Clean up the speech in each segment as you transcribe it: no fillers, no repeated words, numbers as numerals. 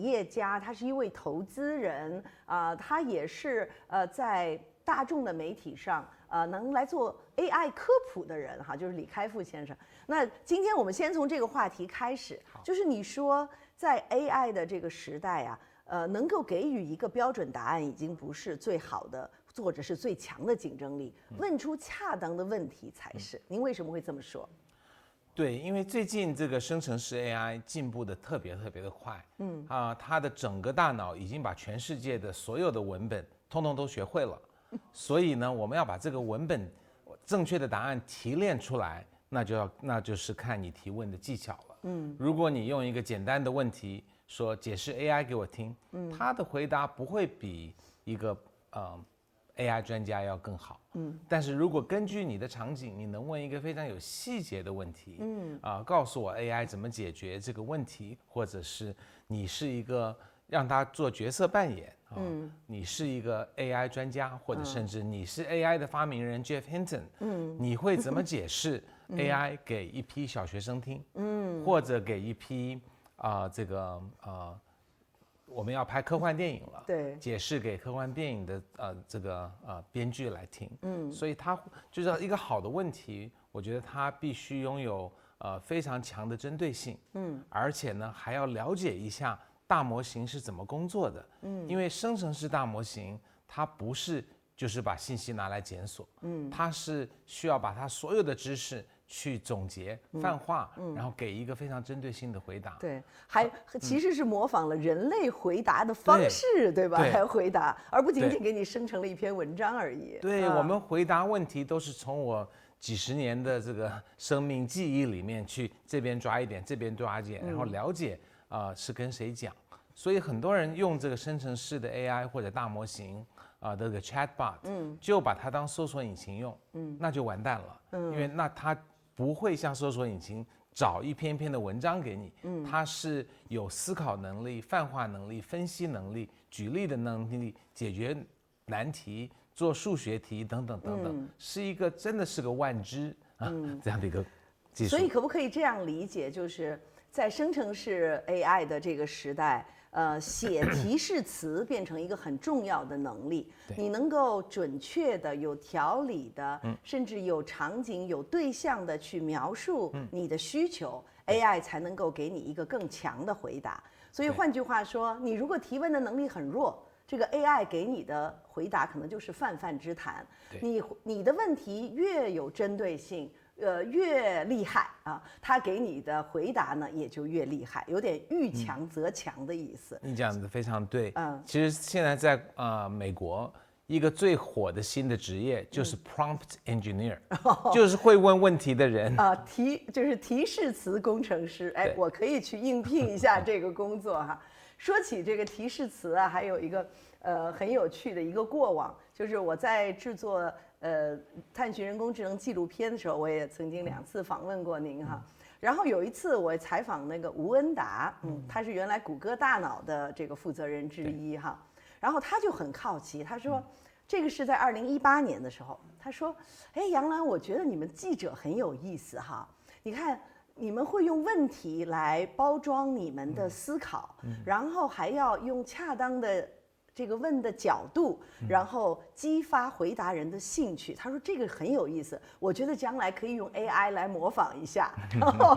业家，他是一位投资人他也是在大众的媒体上能来做 AI 科普的人哈，就是李开复先生。那今天我们先从这个话题开始，就是你说在 AI 的这个时代能够给予一个标准答案已经不是最好的，或者是最强的竞争力，问出恰当的问题才是。您为什么会这么说？对，因为最近这个生成式 AI 进步的特别的快，它的整个大脑已经把全世界的所有的文本通通都学会了，所以呢，我们要把这个文本正确的答案提炼出来，那就是看你提问的技巧了。如果你用一个简单的问题说解释 AI 给我听，它的回答不会比一个AI 专家要更好。但是如果根据你的场景，你能问一个非常有细节的问题，告诉我 AI 怎么解决这个问题，或者是你是一个让他做角色扮演，你是一个 AI 专家，或者甚至你是 AI 的发明人 Jeff Hinton，你会怎么解释 AI 给一批小学生听，或者给一批我们要拍科幻电影了，对，解释给科幻电影的编剧来听，所以它就是一个好的问题，我觉得它必须拥有非常强的针对性，而且呢还要了解一下大模型是怎么工作的，因为生成式大模型它不是就是把信息拿来检索，它是需要把它所有的知识去总结、泛化，然后给一个非常针对性的回答。对，其实是模仿了人类回答的方式，对吧？来回答，而不仅仅给你生成了一篇文章而已。对，我们回答问题都是从我几十年的这个生命记忆里面去这边抓一点，这边抓一点，然后了解是跟谁讲。所以很多人用这个生成式的 AI 或者大模型这个 chatbot，就把它当搜索引擎用，那就完蛋了，因为那它不会像搜索引擎找一篇篇的文章给你，它是有思考能力、泛化能力、分析能力、举例的能力、解决难题、做数学题等等等等，是一个真的是个万知这样的一个技术。所以可不可以这样理解，就是在生成式 AI 的这个时代，写提示词变成一个很重要的能力，你能够准确的、有条理的，甚至有场景、有对象的去描述你的需求，AI 才能够给你一个更强的回答。所以换句话说，你如果提问的能力很弱，这个 AI 给你的回答可能就是泛泛之谈。你的问题越有针对性，越厉害他给你的回答呢也就越厉害，有点遇强则强的意思。你讲的非常对。其实现在在美国，一个最火的新的职业就是 prompt engineer，就是会问问题的人就是提示词工程师。我可以去应聘一下这个工作哈。说起这个提示词还有一个很有趣的一个过往，就是我在制作探寻人工智能纪录片的时候，我也曾经2次访问过您哈。然后有一次我采访那个吴恩达，他是原来谷歌大脑的这个负责人之一哈。然后他就很好奇，他说这个是在2018年的时候，他说杨澜，我觉得你们记者很有意思哈，你看你们会用问题来包装你们的思考，然后还要用恰当的这个问的角度，然后激发回答人的兴趣。他说这个很有意思，我觉得将来可以用 AI 来模仿一下。然后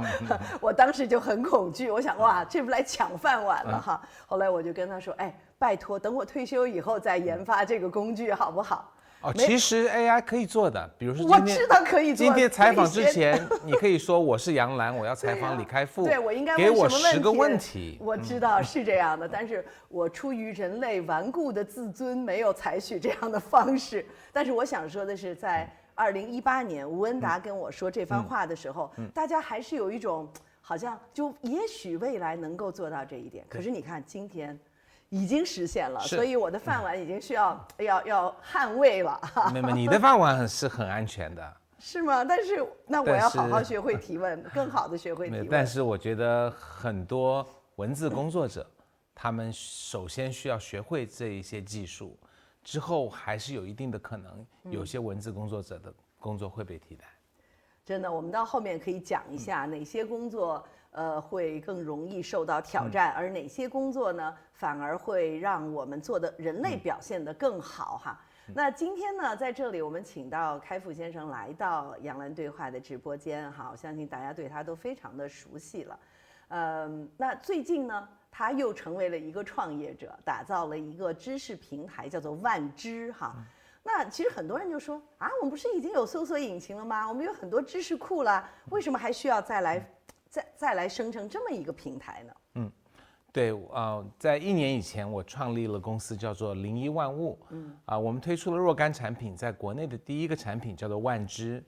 我当时就很恐惧，我想哇，这不来抢饭碗了哈。后来我就跟他说，拜托，等我退休以后再研发这个工具好不好？其实 AI 可以做的，比如说我知道可以做。今天采访之前，你可以说我是杨澜，我要采访李开复，对我应该给我10个问题。我知道是这样的，但是我出于人类顽固的自尊，没有采取这样的方式。但是我想说的是，在2018年，吴恩达跟我说这番话的时候，大家还是有一种好像就也许未来能够做到这一点。可是你看今天。已经实现了，所以我的饭碗已经需要捍卫了。没，你的饭碗是很安全的，是吗？但是那我要好好学会提问，更好的学会提问。但是我觉得很多文字工作者，他们首先需要学会这一些技术，之后还是有一定的可能，有些文字工作者的工作会被替代。真的，我们到后面可以讲一下哪些工作会更容易受到挑战，而哪些工作呢，反而会让我们做的人类表现得更好哈。那今天呢，在这里我们请到开复先生来到杨澜对话的直播间哈，我相信大家对他都非常的熟悉了。那最近呢，他又成为了一个创业者，打造了一个知识平台，叫做万知哈。那其实很多人就说啊，我们不是已经有搜索引擎了吗？我们有很多知识库了，为什么还需要再来生成这么一个平台呢？对，在1年以前，我创立了公司叫做01万物，我们推出了若干产品，在国内的第一个产品叫做万知，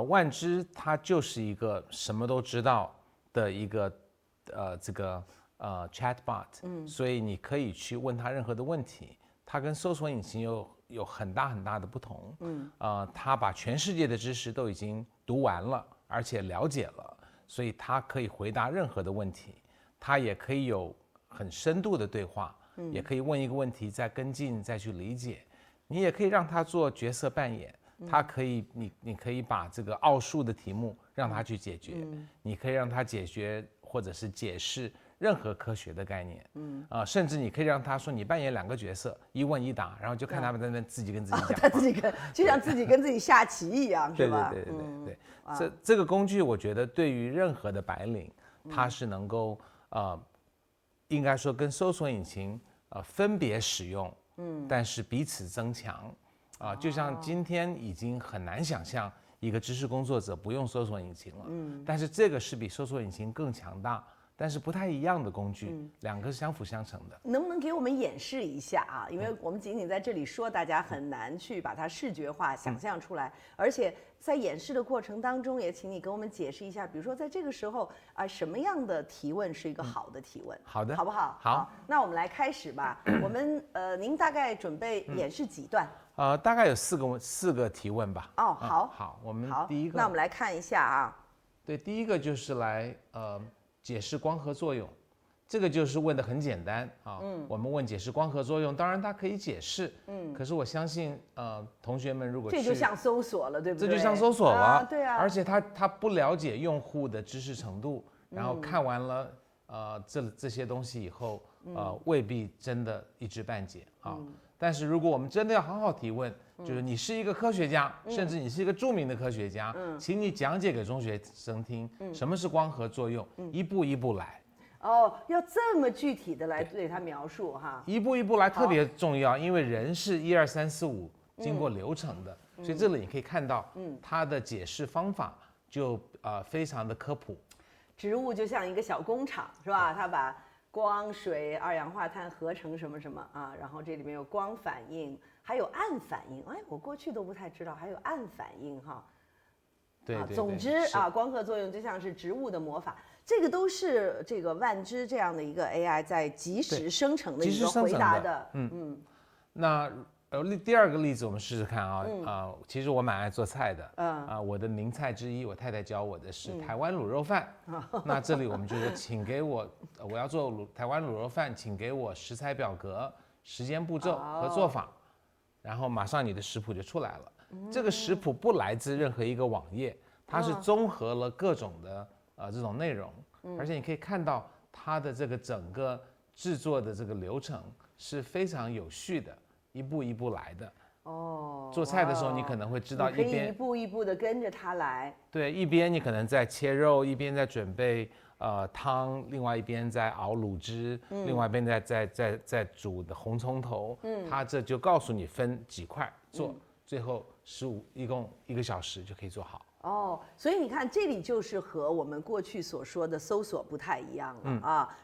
万知它就是一个什么都知道的一个chatbot，所以你可以去问他任何的问题，它跟搜索引擎有很大的不同，它把全世界的知识都已经读完了，而且了解了，所以它可以回答任何的问题，它也可以有很深度的对话，也可以问一个问题再跟进再去理解，你也可以让它做角色扮演，它可以你可以把这个奥数的题目让它去解决，你可以让它解决或者是解释任何科学的概念，甚至你可以让他说你扮演2个角色，一问一答，然后就看他们在那自己跟自己讲，他自己就像自己跟自己下棋一样，是吧？对，这个工具我觉得对于任何的白领，它是能够应该说跟搜索引擎分别使用，但是彼此增强，就像今天已经很难想象一个知识工作者不用搜索引擎了，但是这个是比搜索引擎更强大，但是不太一样的工具，2个是相辅相成的。能不能给我们演示一下啊？因为我们仅仅在这里说，大家很难去把它视觉化、想象出来。而且在演示的过程当中，也请你给我们解释一下，比如说在这个时候什么样的提问是一个好的提问？好的，好不好？好，那我们来开始吧。我们您大概准备演示几段？大概有4个提问吧。好，我们第一个，那我们来看一下啊。对，第一个就是来解释光合作用，这个就是问的很简单啊。我们问解释光合作用，当然它可以解释，可是我相信同学们如果这就像搜索了，对不对？这就像搜索了，对啊。而且他不了解用户的知识程度，然后看完了这些东西以后，未必真的一知半解啊。但是如果我们真的要好好提问，就是你是一个科学家，甚至你是一个著名的科学家，请你讲解给中学生听，什么是光合作用，一步一步来。要这么具体的来对他描述哈，一步一步来特别重要，因为人是1、2、3、4、5经过流程的，所以这里你可以看到，它的解释方法就非常的科普。植物就像一个小工厂，是吧？它把光、水、二氧化碳合成什么什么啊，然后这里面有光反应，还有暗反应。哎，我过去都不太知道还有暗反应哈。对，总之光合作用就像是植物的魔法，这个都是这个万知这样的一个 AI 在即时生成的一个回答的。那第2个例子我们试试看啊。其实我蛮爱做菜的，我的名菜之一，我太太教我的是台湾卤肉饭。那这里我们就说，请给我要做台湾卤肉饭，请给我食材表格、时间步骤和做法，然后马上你的食谱就出来了。这个食谱不来自任何一个网页，它是综合了各种的这种内容，而且你可以看到它的这个整个制作的这个流程是非常有序的，一步一步来的。做菜的时候你可能会知道，可以一步一步的跟着它来。对，一边你可能在切肉，一边在准备汤，另外一边在熬卤汁，另外一边在煮的红葱头。它这就告诉你分几块做，最后一共1个小时就可以做好。所以你看，这里就是和我们过去所说的搜索不太一样了啊。